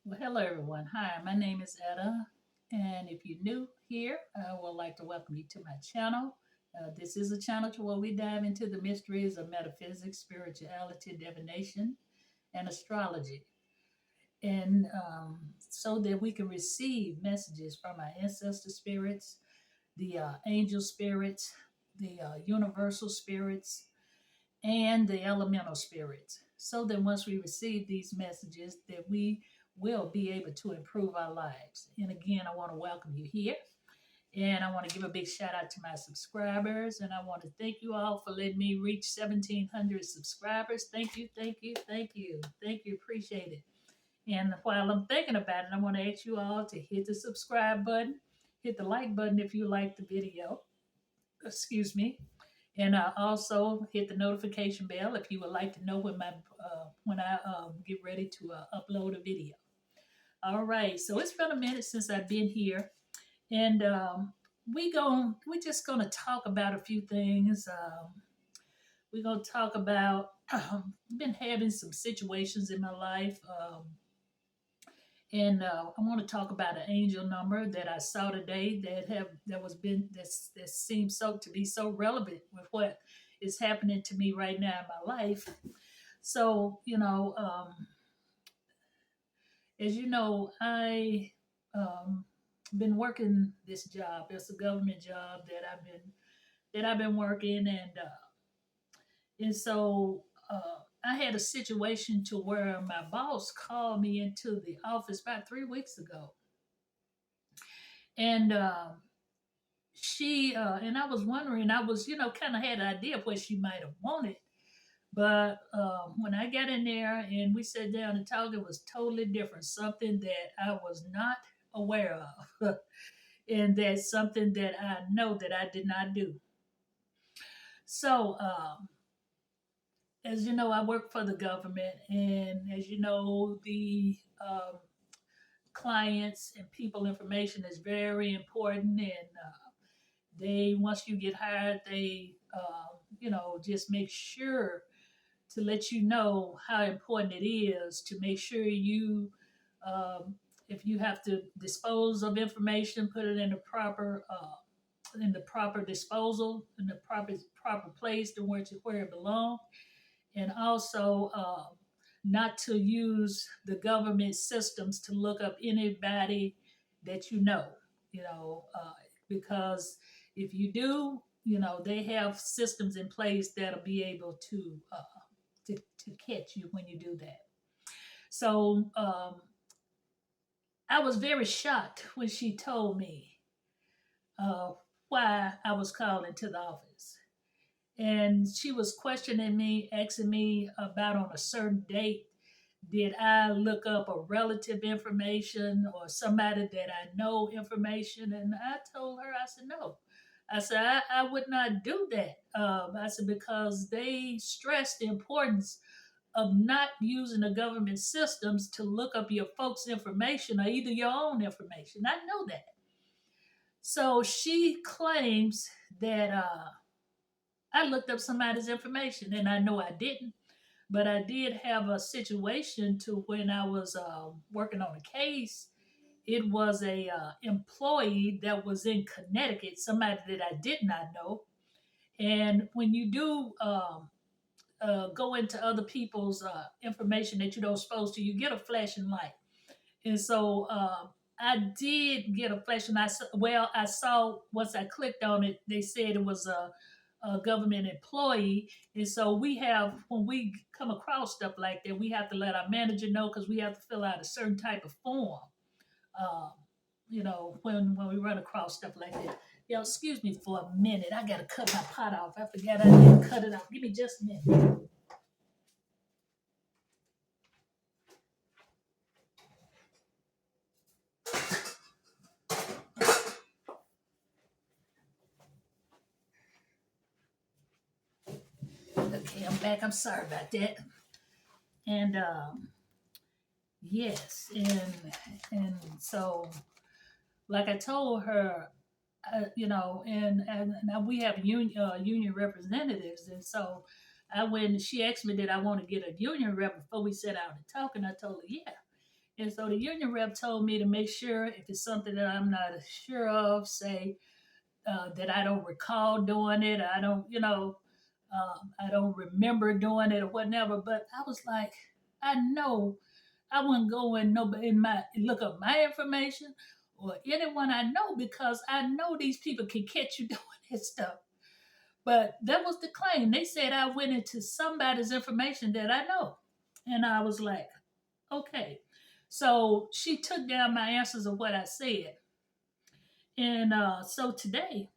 Well, hello everyone. Hi, my name is Etta, and if you're new here, I would like to welcome you to my channel. This is a channel to where we dive into the mysteries of metaphysics, spirituality, divination, and astrology, and so that we can receive messages from our ancestor spirits, the angel spirits, the universal spirits, and the elemental spirits, so that once we receive these messages that we will be able to improve our lives. And again, I want to welcome you here, and I want to give a big shout out to my subscribers, and I want to thank you all for letting me reach 1,700 subscribers. Thank you, thank you, thank you, thank you. Appreciate it. And while I'm thinking about it, I want to ask you all to hit the subscribe button, hit the like button if you like the video, excuse me, and also hit the notification bell if you would like to know when I get ready to upload a video. All right, so it's been a minute since I've been here, and we're just gonna talk about a few things. We're gonna talk about been having some situations in my life. And I want to talk about an angel number that I saw today that seems so to be so relevant with what is happening to me right now in my life. So as you know, I been working this job. It's a government job that I've been working, and so I had a situation to where my boss called me into the office about 3 weeks ago, and she and I was wondering, I was kind of had an idea of what she might have wanted, but when I got in there and we sat down and talked, it was totally different, something that I was not aware of, and that's something that I know that I did not do. So as you know, I work for the government, and as you know, the clients and people information is very important, and they once you get hired, they just make sure to let you know how important it is to make sure you um, if you have to dispose of information, put it in the proper disposal, in the proper place to where it belongs, and also not to use the government systems to look up anybody that because if you do, they have systems in place that'll be able to catch you when you do that. So I was very shocked when she told me uh, why I was called into the office. And she was questioning me, asking me about on a certain date, did I look up a relative information or somebody that I know information? And I told her, I said, no. I said, I would not do that. I said, because they stress the importance of not using the government systems to look up your folks' information or either your own information. I know that. So she claims that I looked up somebody's information, and I know I didn't. But I did have a situation to when I was working on a case. It was a employee that was in Connecticut, somebody that I did not know. And when you do go into other people's information that you don't supposed to, you get a flashing light. And so I did get a flashing light. Well, I saw once I clicked on it, they said it was a government employee. And so when we come across stuff like that, we have to let our manager know because we have to fill out a certain type of form. Um, when we run across stuff like that. Yo, excuse me for a minute. I gotta cut my pot off. I forgot I didn't cut it off. Give me just a minute. Okay, I'm back. I'm sorry about that. And yes, and so like I told her, and now we have union representatives, and so when she asked me did I want to get a union rep before we sat down and talk, and I told her yeah, And so the union rep told me to make sure if it's something that I'm not sure of, say that I don't recall doing it, I don't, I don't remember doing it or whatever. But I was like, I know I wouldn't go in nobody in my look up my information or anyone I know because I know these people can catch you doing this stuff. But that was the claim. They said I went into somebody's information that I know. And I was like, okay. So she took down my answers of what I said. And so today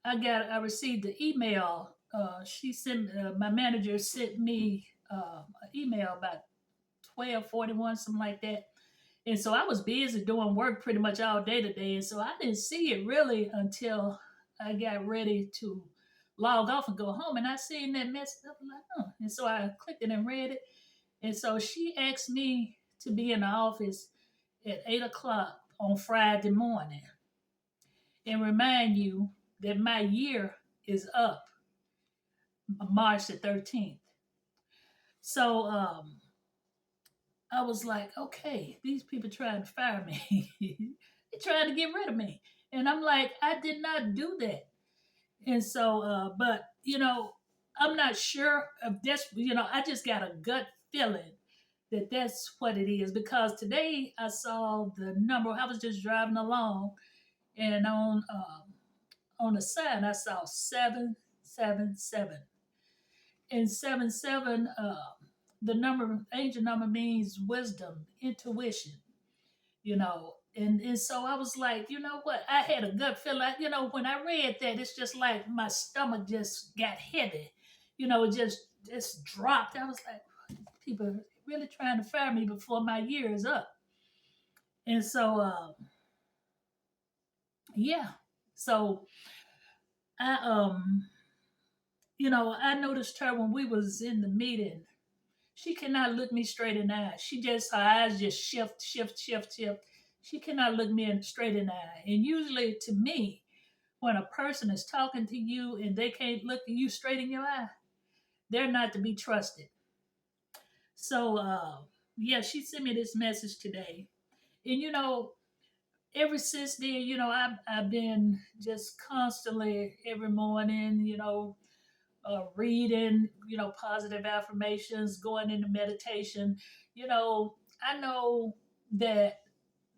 I received the email. She sent my manager sent me an email about 12:41, something like that. And so I was busy doing work pretty much all day today, and so I didn't see it really until I got ready to log off and go home. And I seen that message. I was like, huh. And so I clicked it and read it. And so she asked me to be in the office at 8 o'clock on Friday morning and remind you that my year is up March the 13th. So I was like, okay, these people trying to fire me. They trying to get rid of me. And I'm like, I did not do that. And so, but, I'm not sure of this, I just got a gut feeling that that's what it is because today I saw the number. I was just driving along and on the sign I saw 777 and 77 the number angel number means wisdom, intuition, and so I was like, you know what, I had a gut feeling, when I read that, it's just like my stomach just got heavy, it just dropped. I was like, people are really trying to fire me before my year is up. And so yeah, so I noticed her when we was in the meeting. She cannot look me straight in the eye. Her eyes just shift, shift, shift, shift. She cannot look me straight in the eye. And usually, to me, when a person is talking to you and they can't look you straight in your eye, they're not to be trusted. So, yeah, she sent me this message today. And, ever since then, I've been just constantly every morning, reading, positive affirmations, going into meditation. I know that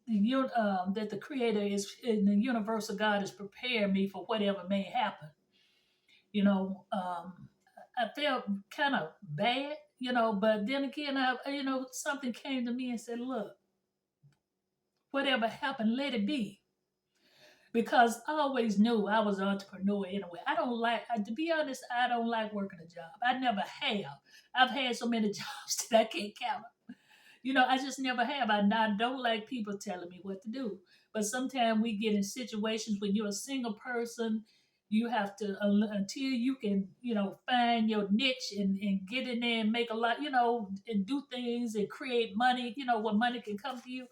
that the Creator is in the universal God is preparing me for whatever may happen. You know, I felt kind of bad, but then again, something came to me and said, "Look, whatever happened, let it be." Because I always knew I was an entrepreneur anyway. I don't like, to be honest, I don't like working a job. I never have. I've had so many jobs that I can't count. I just never have. I don't like people telling me what to do. But sometimes we get in situations when you're a single person, you have to, until you can, find your niche and get in there and make a lot, and do things and create money, where money can come to you.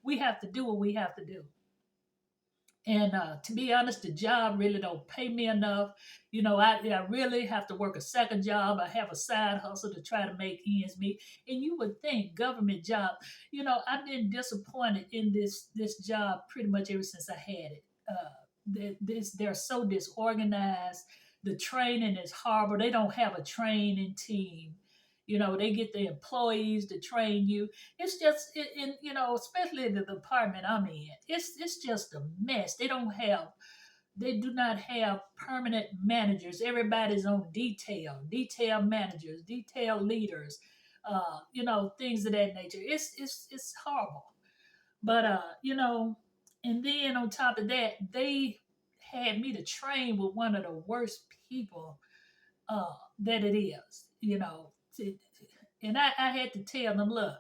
We have to do what we have to do. And to be honest, the job really don't pay me enough. I really have to work a second job. I have a side hustle to try to make ends meet. And you would think government job, I've been disappointed in this job pretty much ever since I had it. They're so disorganized. The training is horrible. They don't have a training team. They get the employees to train you. It's just, especially the department I'm in. It's just a mess. They do not have permanent managers. Everybody's on detail managers, detail leaders, things of that nature. It's horrible. But and then on top of that, they had me to train with one of the worst people that it is, and I had to tell them, look,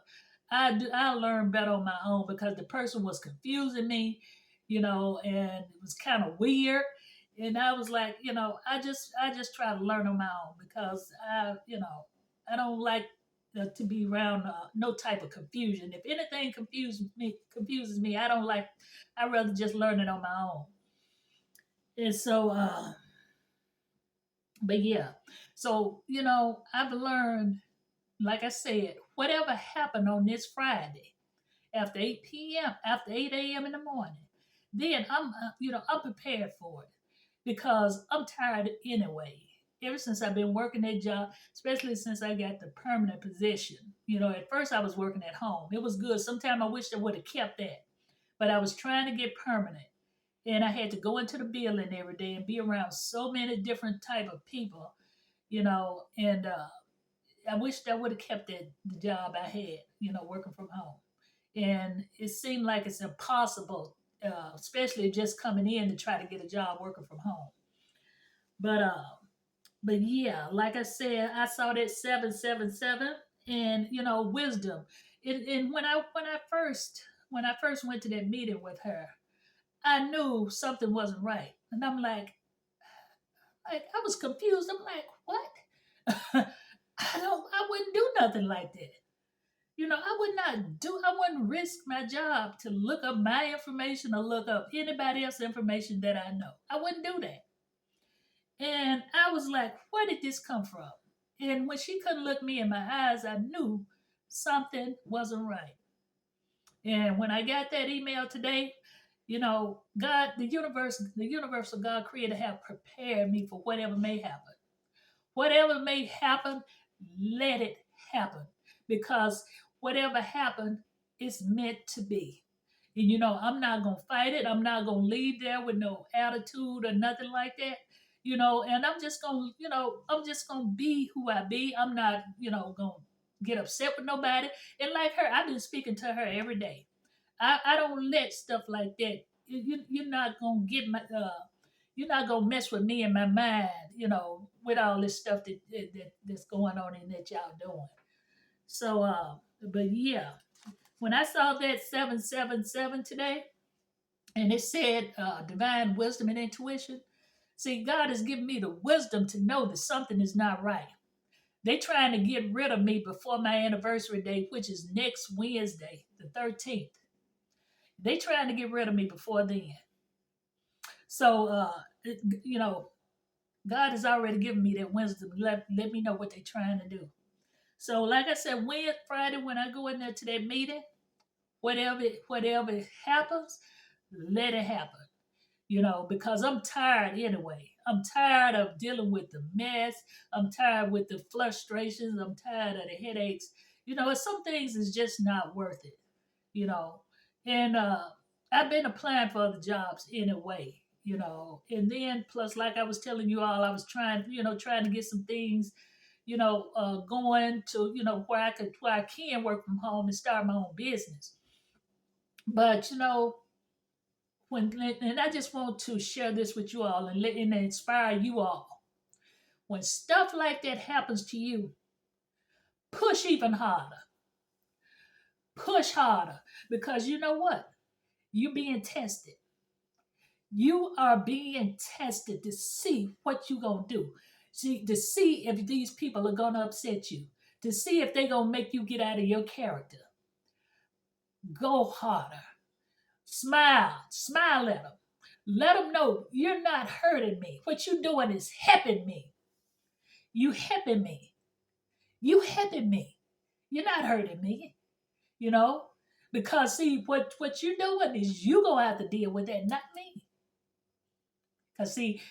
I learned better on my own because the person was confusing me, and it was kind of weird. And I was like, I just try to learn on my own because I don't like to be around no type of confusion. If anything confuses me, I don't like. I rather just learn it on my own. And so, but yeah, so I've learned, like I said, whatever happened on this Friday after 8 p.m., after 8 a.m. in the morning, then I'm prepared for it because I'm tired anyway. Ever since I've been working that job, especially since I got the permanent position. At first I was working at home. It was good. Sometimes I wish I would have kept that, but I was trying to get permanent. And I had to go into the building every day and be around so many different type of people, and I wished I would have kept the job I had, working from home. And it seemed like it's impossible, especially just coming in to try to get a job working from home. But yeah, like I said, I saw that 777, and wisdom. And when I first went to that meeting with her, I knew something wasn't right, and I'm like I was confused. I'm like, what? I wouldn't do nothing like that. I wouldn't risk my job to look up my information or look up anybody else's information that I know. I wouldn't do that. And I was like, where did this come from? And when she couldn't look me in my eyes, I knew something wasn't right. And when I got that email today, God, the universal God creator have prepared me for whatever may happen. Whatever may happen, let it happen. Because whatever happened is meant to be. And I'm not gonna fight it. I'm not gonna leave there with no attitude or nothing like that. And I'm just gonna be who I be. I'm not, gonna get upset with nobody. And like her, I've been speaking to her every day. I don't let stuff like that. You're not gonna get my you're not gonna mess with me and my mind, with all this stuff that's going on and that y'all doing. So, but yeah, when I saw that 777 today, and it said divine wisdom and intuition, see, God has given me the wisdom to know that something is not right. They trying to get rid of me before my anniversary date, which is next Wednesday, the 13th. They trying to get rid of me before then. So, you know, God has already given me that wisdom. Let me know what they're trying to do. So, like I said, Friday when I go in there to that meeting, whatever happens, let it happen. Because I'm tired anyway. I'm tired of dealing with the mess. I'm tired with the frustrations. I'm tired of the headaches. Some things is just not worth it. You know, and I've been applying for other jobs anyway. And then plus, like I was telling you all, I was trying to get some things, going to, where I can work from home and start my own business. But when and I just want to share this with you all and inspire you all. When stuff like that happens to you, push even harder. Push harder because you know what? You're being tested. You are being tested to see what you're gonna do. See, to see if these people are gonna upset you, to see if they're gonna make you get out of your character. Go harder. Smile at them. Let them know you're not hurting me. What you're doing is helping me. You helping me. You helping me. You're not hurting me. You know, because see what you're doing is you gonna have to deal with that, not me. Cause see,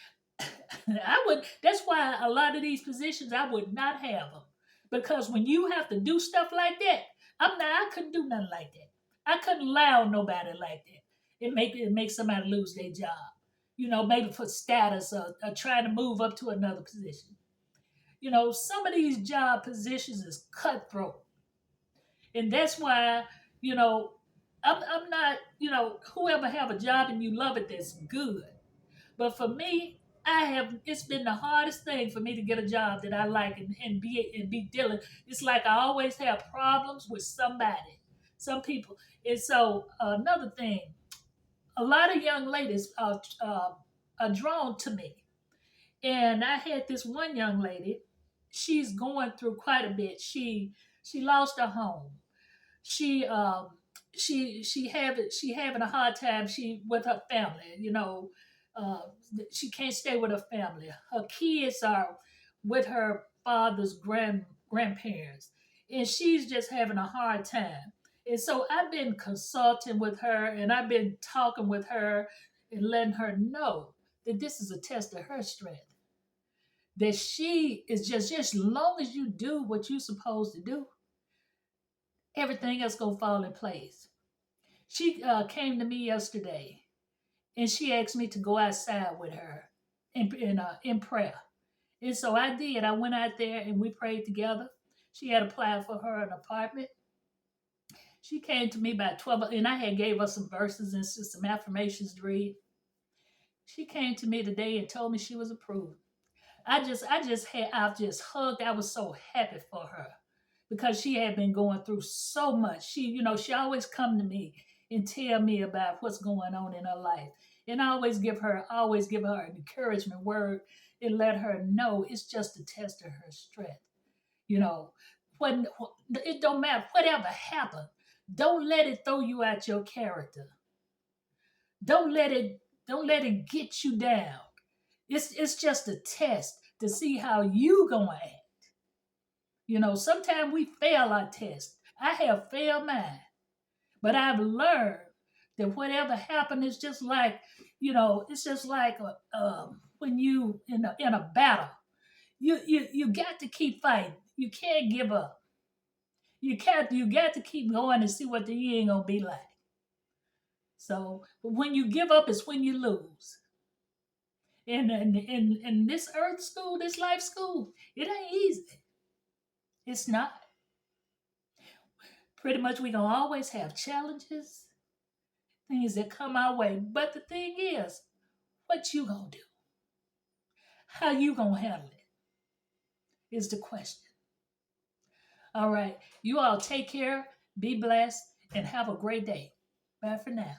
I would. That's why a lot of these positions I would not have them because when you have to do stuff like that, I couldn't do nothing like that. I couldn't allow nobody like that. It make somebody lose their job. Maybe for status or trying to move up to another position. Some of these job positions is cutthroat, and that's why you know I'm not. Whoever have a job and you love it, that's good. But for me, it's been the hardest thing for me to get a job that I like and be dealing. It's like I always have problems with somebody, some people. And so another thing, a lot of young ladies are drawn to me. And I had this one young lady, she's going through quite a bit. She lost her home. She having a hard time with her family. Uh, she can't stay with her family. Her kids are with her father's grandparents, and she's just having a hard time. And so I've been consulting with her, and I've been talking with her and letting her know that this is a test of her strength. That she is just as long as you do what you're supposed to do, everything else gonna fall in place. She came to me yesterday, and she asked me to go outside with her in prayer. And so I did. I went out there and we prayed together. She had applied for her an apartment. She came to me by 12, and I had gave her some verses and some affirmations to read. She came to me today and told me she was approved. I've just hugged. I was so happy for her because she had been going through so much. She always come to me and tell me about what's going on in her life. And I always give her an encouragement word and let her know it's just a test of her strength. You know, when it don't matter whatever happened, don't let it throw you out your character. Don't let it don't let it get you down. It's just a test to see how you gonna act. Sometimes we fail our test. I have failed mine, but I've learned that whatever happened is just like, it's just like when you in a battle. You got to keep fighting. You can't give up. You got to keep going and see what the end gonna be like. So, but when you give up is when you lose. In this earth school, this life school, it ain't easy. It's not. Pretty much we gonna always have challenges, things that come our way. But the thing is, what you gonna do? How you gonna handle it is the question. All right. You all take care, be blessed, and have a great day. Bye for now.